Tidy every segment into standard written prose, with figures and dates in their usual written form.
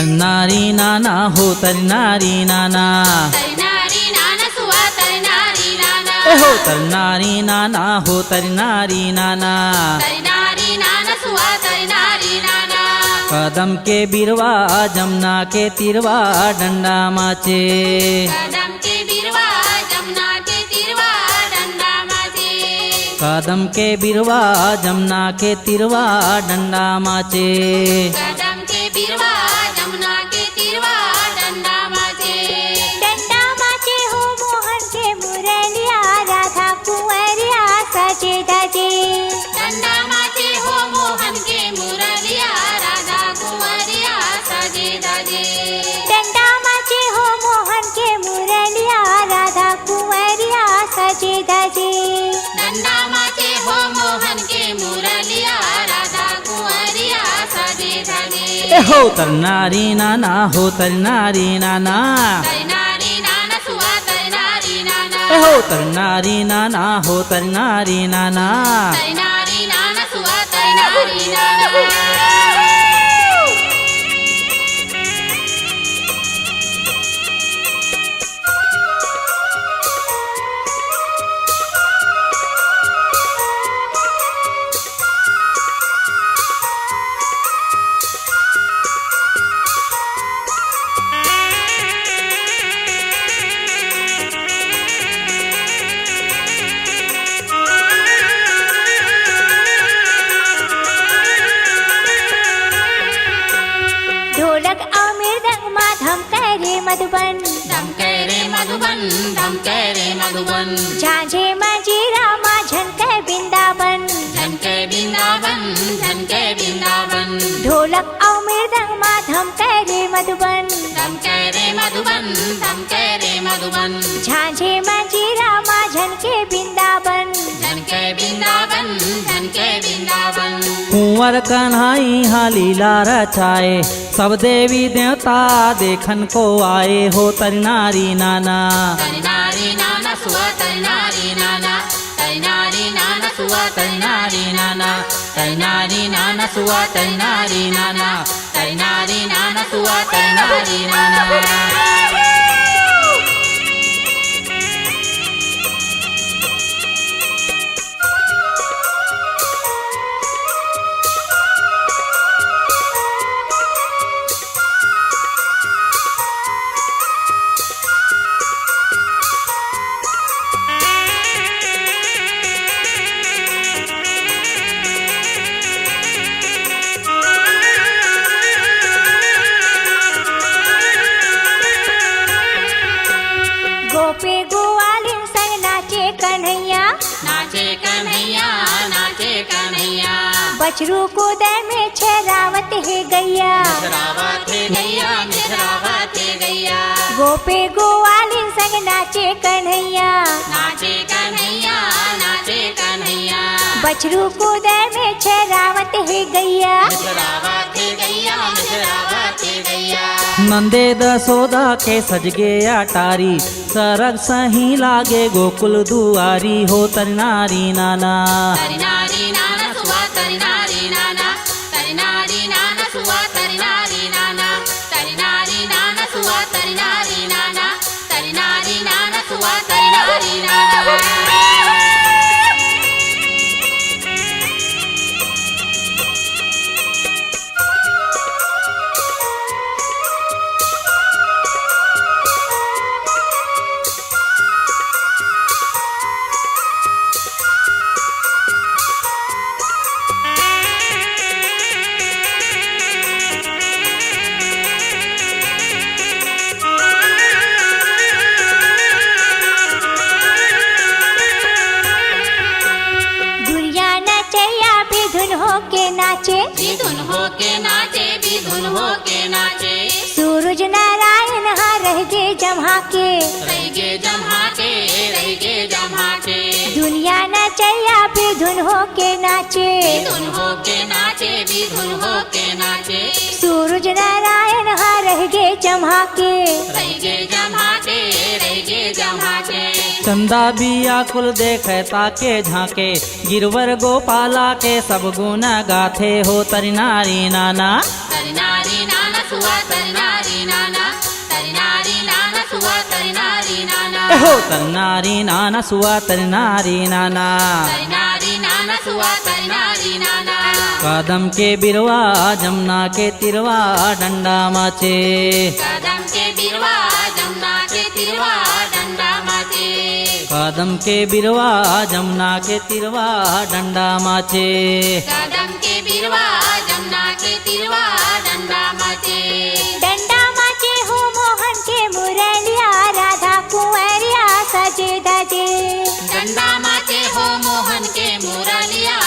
तरनारी नाना हो तरनारी नाना तरनारी नाना सुआ तरनारी नाना हो तरनारी नाना हो तरनारी नाना तरनारी नाना सुआ तरनारी नाना कदम के बिरवा जमुना के तिरवा डंडा माचे कदम के बिरवा जमुना के तिरवा डंडा माचे कदम के बिरवा जमुना के तिरवा डंडा माचे कदम के बिरवा जमुना के तिरवा डंडा माचे हो मोहन के मुरलिया राधा कुंवरिया सजे धजे डंडा माचे हो मोहन के मुरलिया राधा कुंवरिया सजे धजे डंडा माचे हो मोहन के मुरलिया राधा कुंवरिया सजे धजे डंडा माचे हो मोहन के मुरलिया राधा कुंवरिया सजे धजे हो तरनारी नाना हो तरनारी नाना तरनारी नाना सुआ तरनारी नाना हो तरनारी नाना हो तरनारी नाना तरनारी नाना सुआ तरनारी नाना ढोलक और मृदंग माधम करे मधुबन धम करे मधुबन धम करे मधुबन झांझे मंजीरा माँ झनके वृंदावन झनके वृंदावन झनके वृंदावन ढोलक और मृदंग माधम करे मधुबन धम करे मधुबन धम करे मधुबन झांझे मंजीरा माँ झनके वृंदावन झनके वृंदावन झनके वृंदावन कुंवर कन्हाई हा लीला रचाए सब देवी देवता देखन को आए हो तरनारी नाना तरनारी नाना सुआ तरनारी नाना तरनारी नाना सुआ तरनारी नाना तरनारी नाना सुआ तरनारी नाना तरनारी नाना सुआ तरनारी नाना गोपे गोवालिन संग नाचे कन्हैया नाचे कन्हैया नाचे कन्हैया बछरू को दे में छेरावत है गैया मिश्रावत है गैया मिश्रावत है गैया गोपे गोवालिन संग नाचे कन्हैया नाचे कन्हैया नाचे कन्हैया बछरू को दे में छेरावत है गैया मिश्रावत है गैया मिश्रावत है गैया नंदे दसोदा के सजगे अटारी सरग सही लागे गोकुल दुआरी हो तरनारी नाना तरनारी नाना सुआ तरनारी नाना तरनारी नाना सुआ तरनारी नाना तरनारी नाना सुआ तरनारी नाना तरनारी नाना सुआ तरनारी नाना नाचे विधुन हो के नाचे विधुन हो के नाचे सूरज नारायण हाँ रह गे जमा के रह गे जमा के रह गे जमा के दुनिया नचैया भी धुन हो के नाचे विधुन हो के नाचे विधुन हो के नाचे सूरज नारायण हाँ रह गे जमा के रह गे जमा के रह गे जमा के चंदा बिया कुल देखे ताके झाके गिरवर गोपाला के सब गुण गाथे हो तरी नारी नाना तरी नारी नाना सुवा तरिनारी नाना तरिनारी नाना सुवा तरिनारी नाना हो तरनारी नाना सुवा तरनारी नाना तरिनारी नाना सुवा तरिनारी नाना कदम के बिरवा जमुना के तिरवा डंडा माचे कदम के बिरवा जमुना के तिरवा डंडा माचे कदम के बिरवा जमुना के तिरवा डंडा माचे कदम के बिरवा जमुना के तिरवा डंडा माचे डंडा माचे हो मोहन के मुरलिया राधा कुंवरिया सजे धजे डंडा माचे हो मोहन के मुरलिया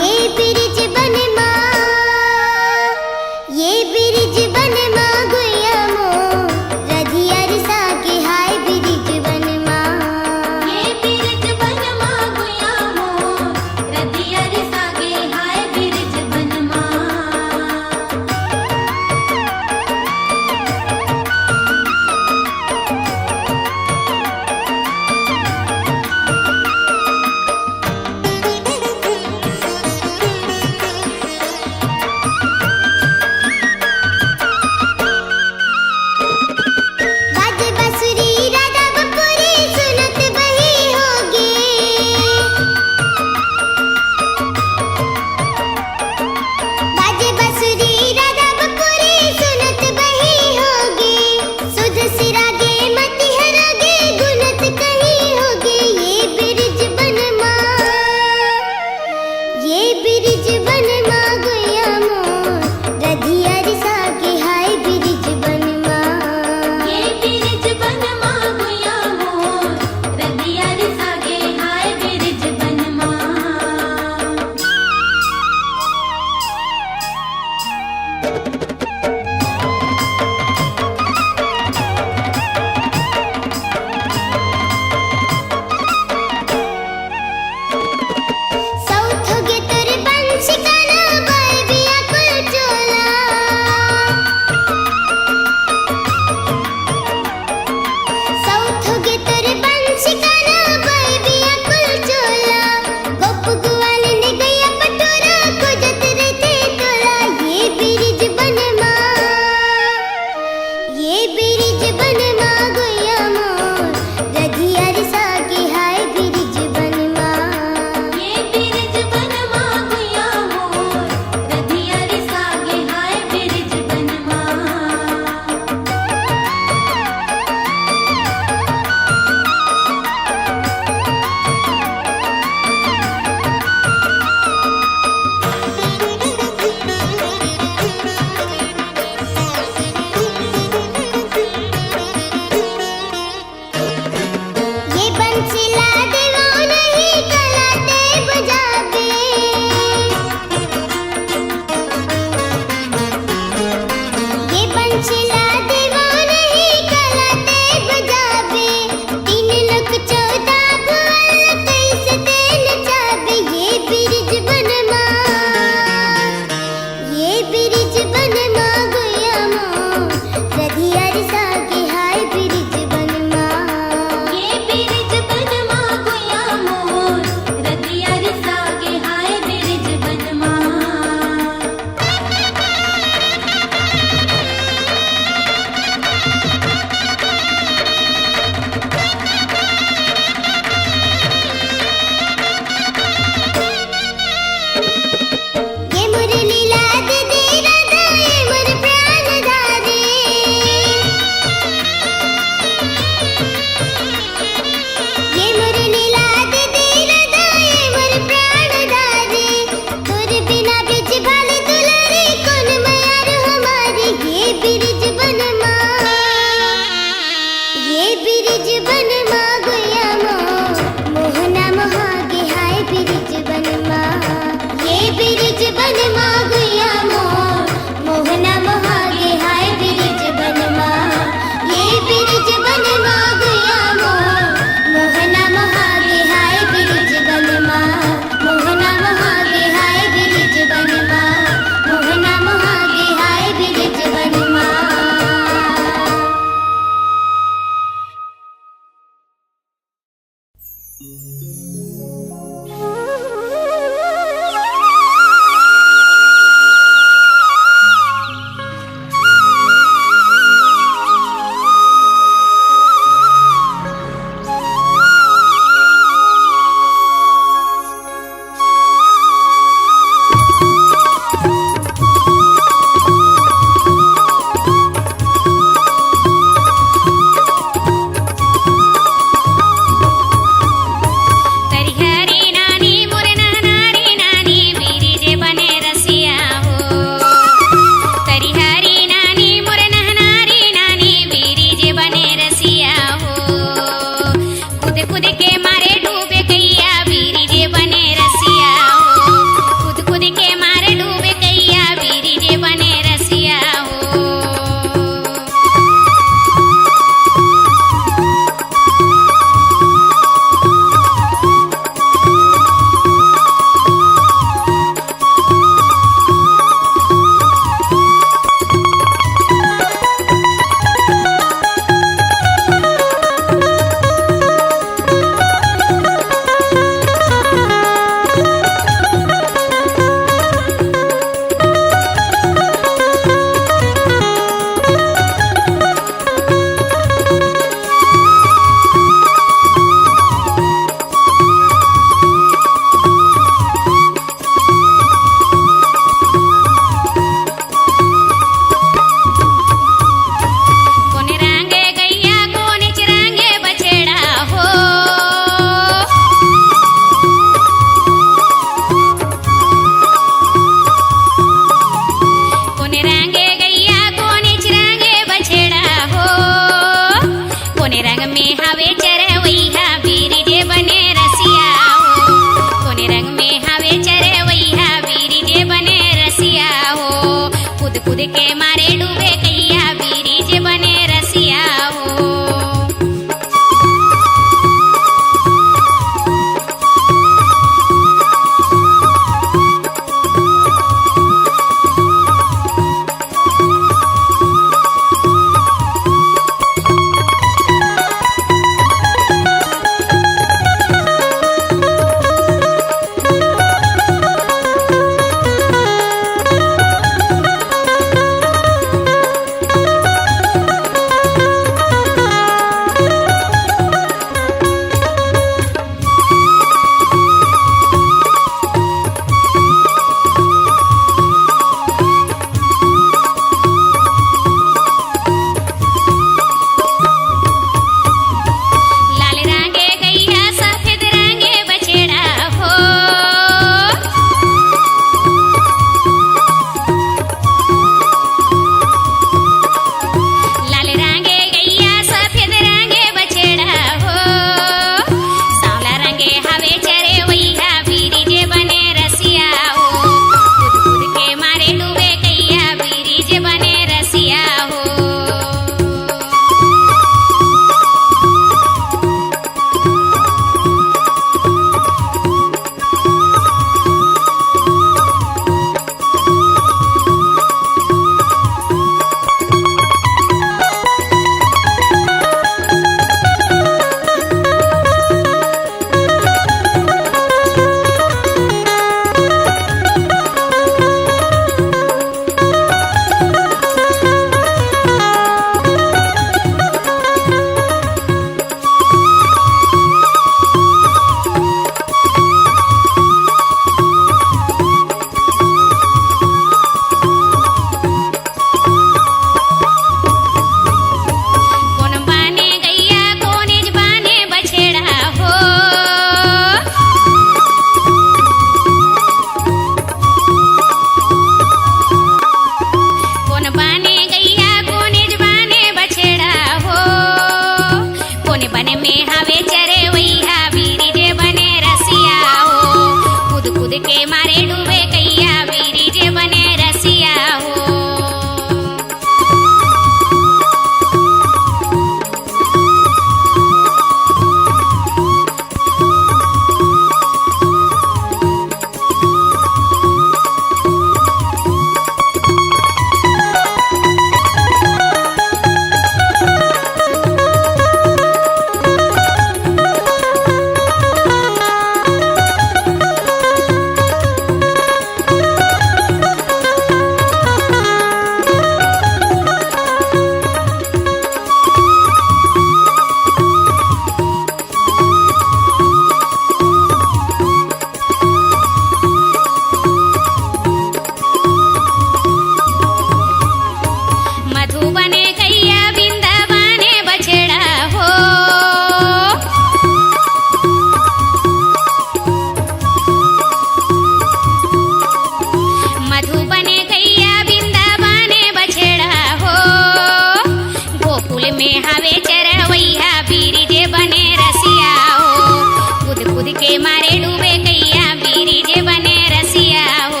कूद के मारे डूबे कैया बीरी जे बने रसिया हो।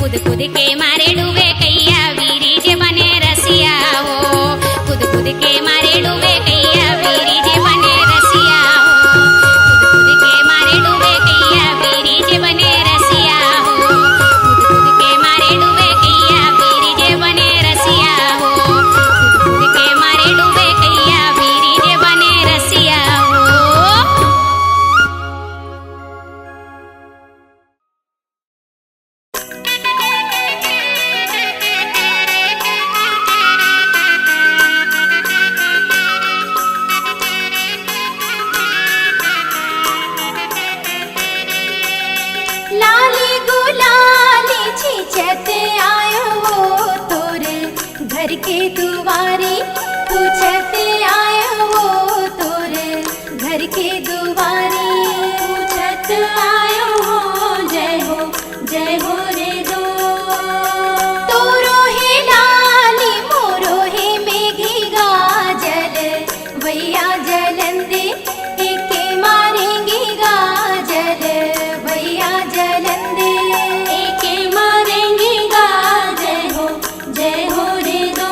कूद कूद के मारे डूबे कैया बीरी जे बने रसिया हो। कूद कूद के मारे डूबे कैया बीरी जे बने रसिया हो। कूद कूद के मारे डूबे कैया बीरी जे बने रसिया हो। कूद कूद के मारे डूबे कैया बीरी जे बने रसिया हो। कूद कूद के मारे डूबे कैया बीरी जे बने रसिया हो। लाली गुलाली छिछत आयो वो तोरे घर के दुआरे, पूछत आयो वो तोरे घर के दुआरे। पूछत आयो हो जय हो रे दो। तोरो हे लाली मोरो हे मेघी गाजल, वैया जलंदे एके मारेंगे गाजल। भैया जलंदे एके मारेंगे गा, जय हो रे दो।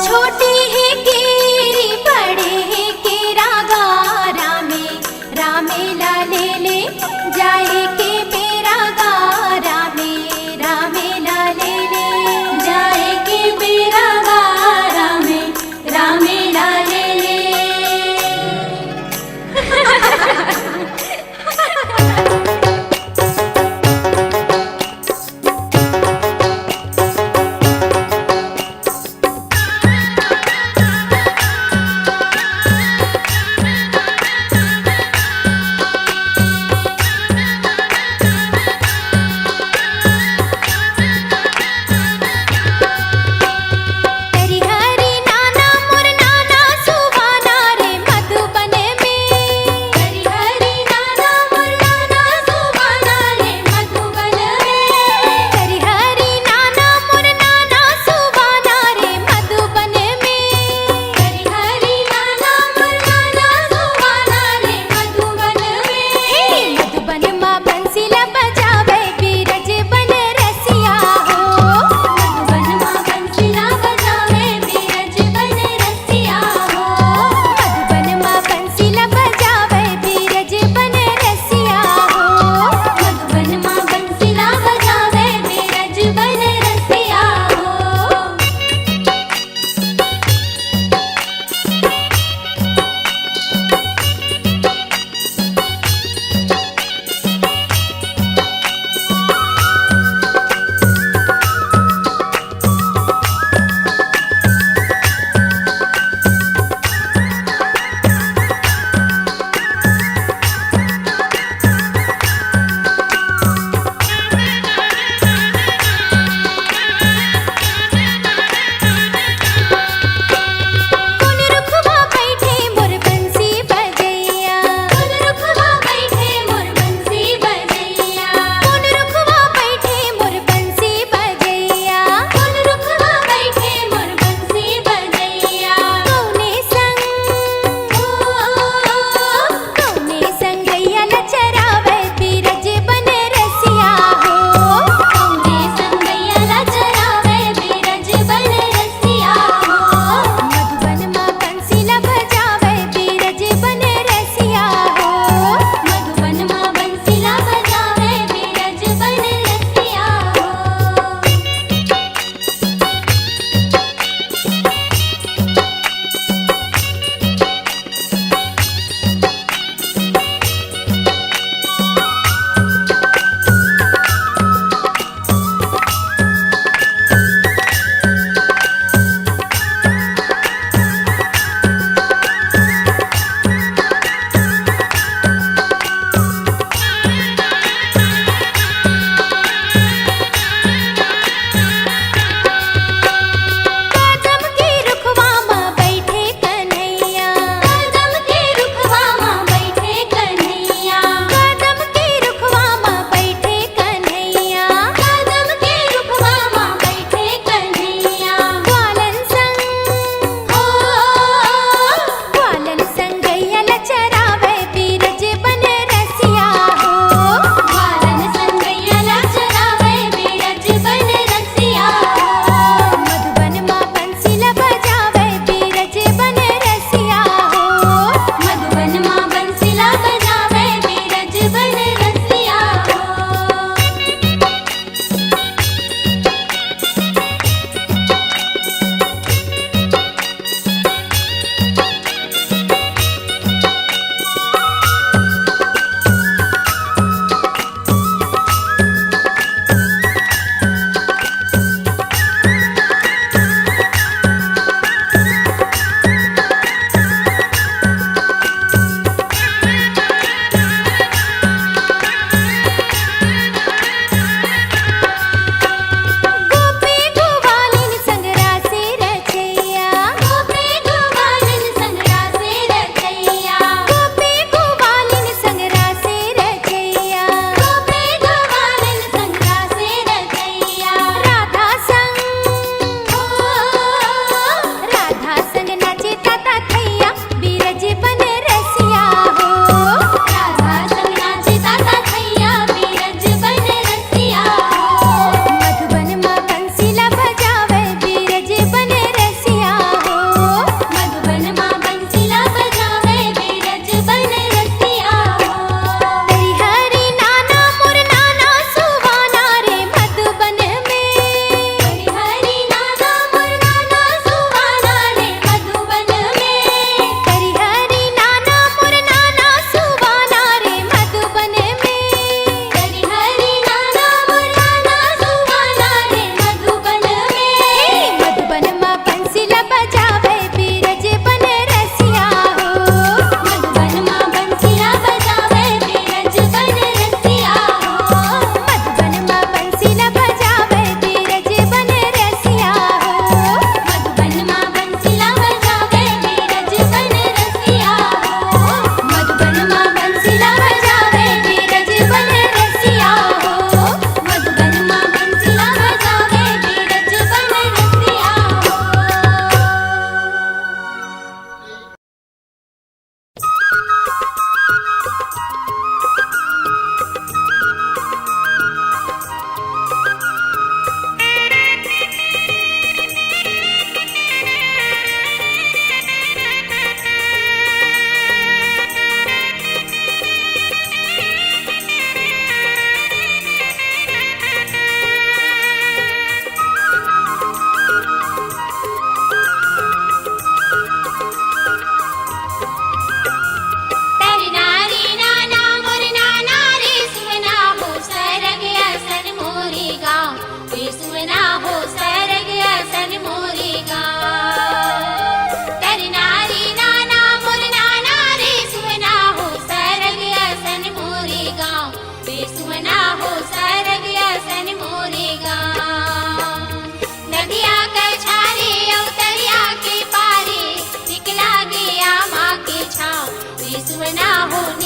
छोटी है केरी बड़े है केरा गा, रामे लाले ले जाए के बेरा गा। रामे लाले ले जाए के बेरा गा। रामे लाले ले।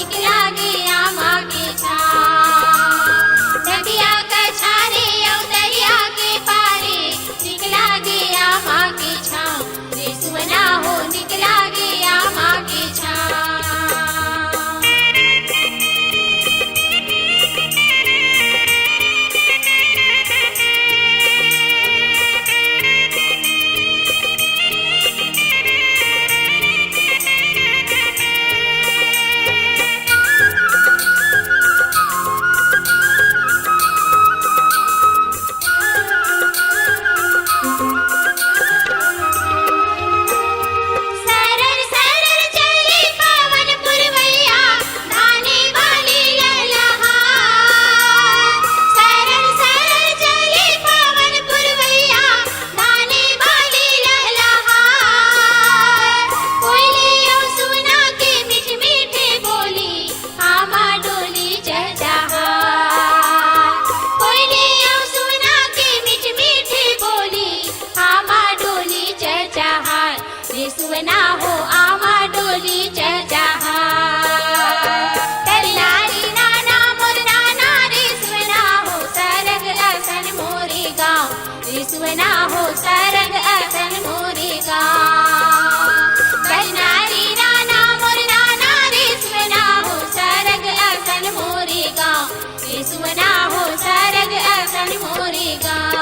निकला गया माँ की छाँव। नदिया कछारे और दरिया के पारे निकला गया माँ की छाँव। रे सुवना हो निकला गया माँ की छाँव। सरर सरर चली पवन पुरवैया धाने वाली लहलहार। सरर सरर चली पवन पुरवैया धाने वाली लहलहार। कोयलियों सुना के मीठ मीठे बोली आमा डोली चहचहार। कोयलियों सुना के मीठ मीठे बोली आमा डोली चहचहार। रे सुवना हो आमा डोली चहचहार। तरनारी नाना मोर नाना रे सुवना हो सरग असन मोरे गाँव। रे सुवना हो सरग असन मोरे गाँव। तरनारी नाना मोर नाना रे सुवना हो सरग असन मोरे गाँव। रे सुवना हो सरग असन मोरे गाँव।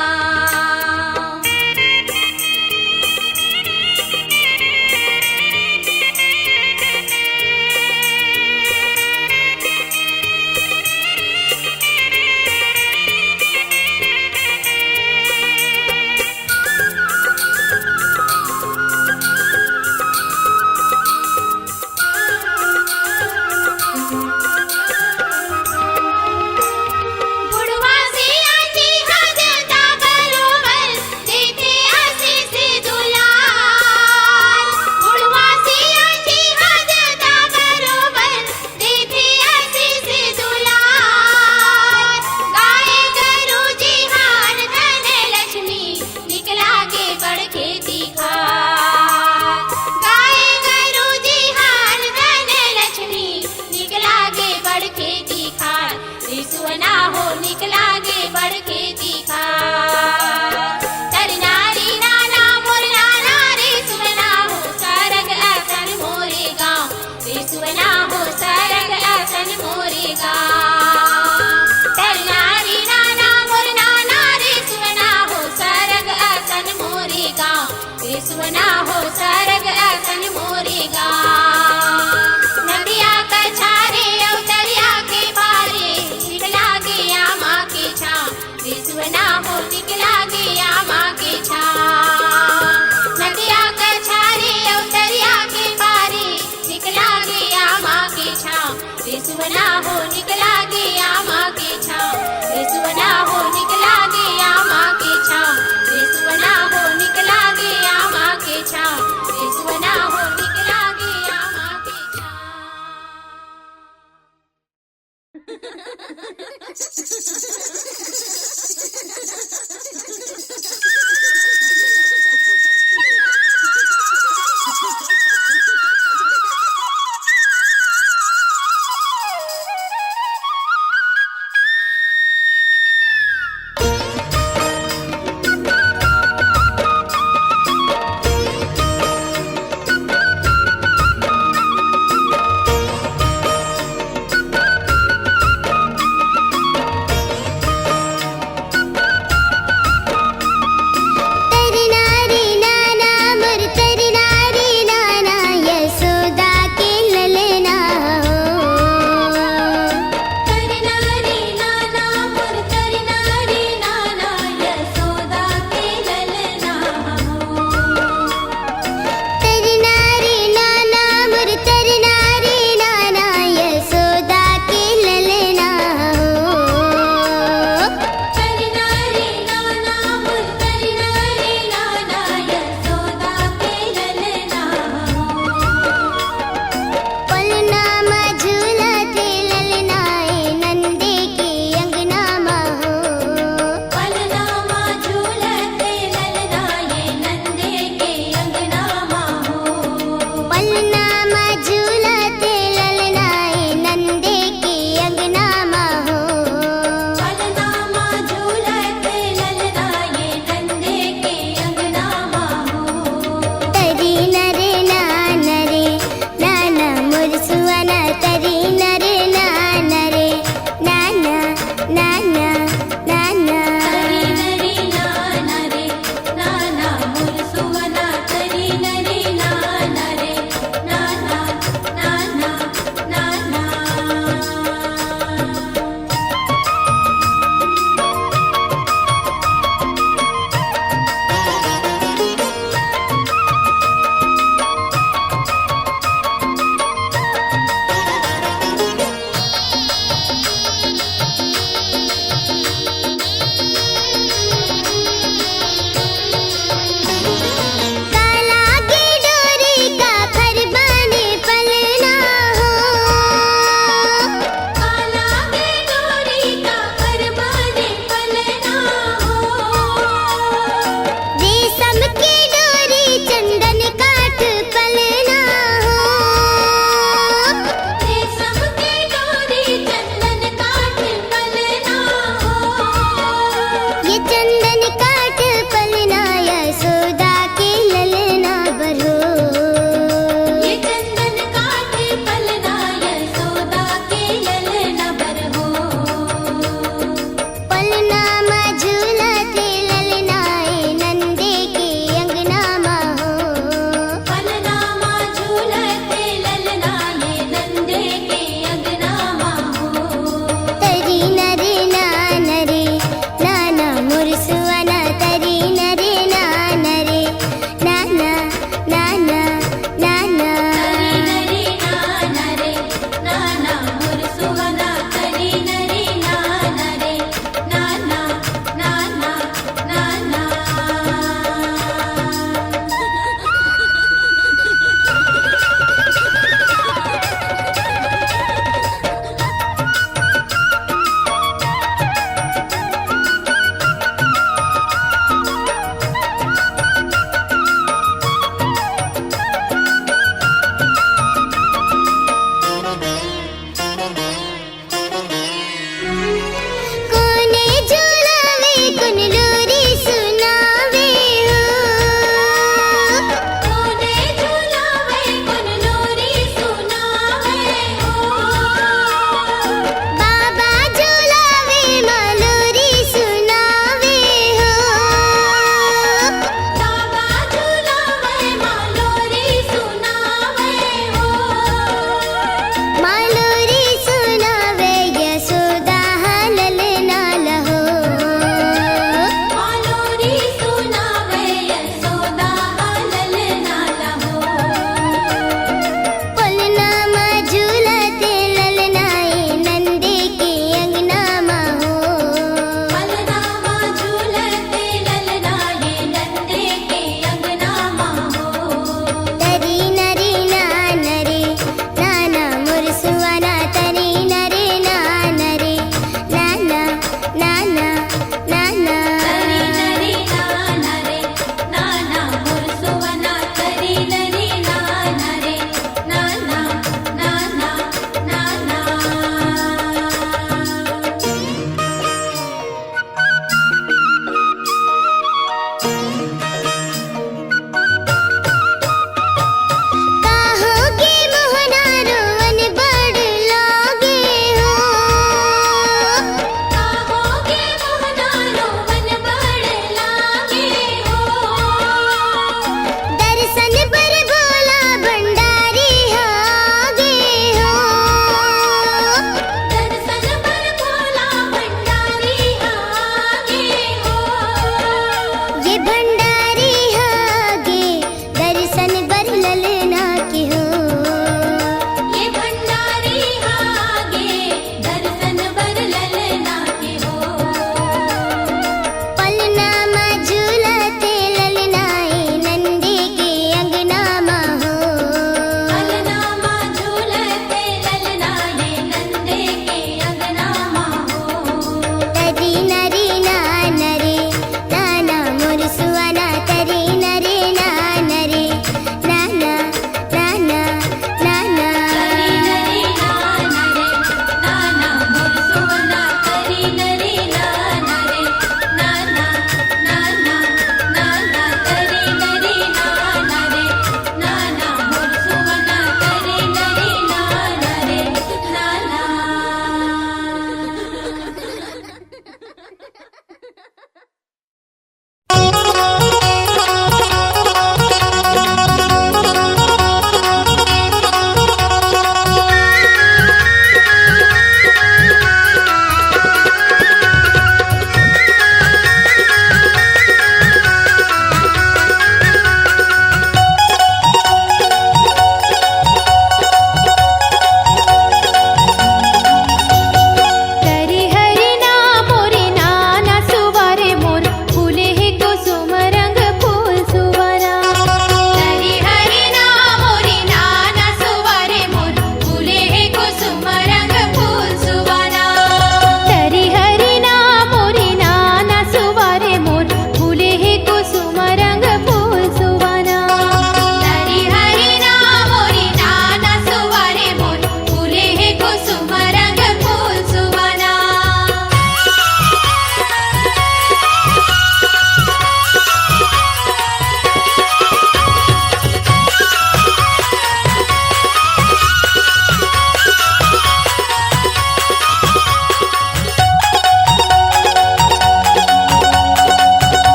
बुढ़वा से आजी हजता बरोबर देते आशीष दुलार। बुढ़वा से आजी हजता बरोबर देते आशीष दुलार। गाय गरु जी हार धन लक्ष्मी निकला के बड़ खेती खार। गाय गरु जी हार धन लक्ष्मी निकला के बड़ खेती खार। रे सुवना हो निकला गे बड़ खेती खार। तरनारी नाना मोर नाना रे सुवना हो सरग असन मोरे गाँव। रे सुवना हो सरग असन मोरे गाँव। तरनारी नाना मोर नाना रे सुवना हो सरग असन मोरे गाँव। रे सुवना हो सरग असन मोरे गाँव। नदिया कछारे और दरिया के पारे निकला गया माँ की छाँव। रे सुवना हो निकला गया माँ की छाँव। नदिया कछारे और दरिया के पारे निकला गया माँ की छाँव। रे सुवना हो निकला गया माँ की छाँव। रे सुवना हो निकला गया माँ की छाँव। रे सुवना हो निकला गया माँ की छाँव। रे सुवना हो निकला गया माँ की छाँव।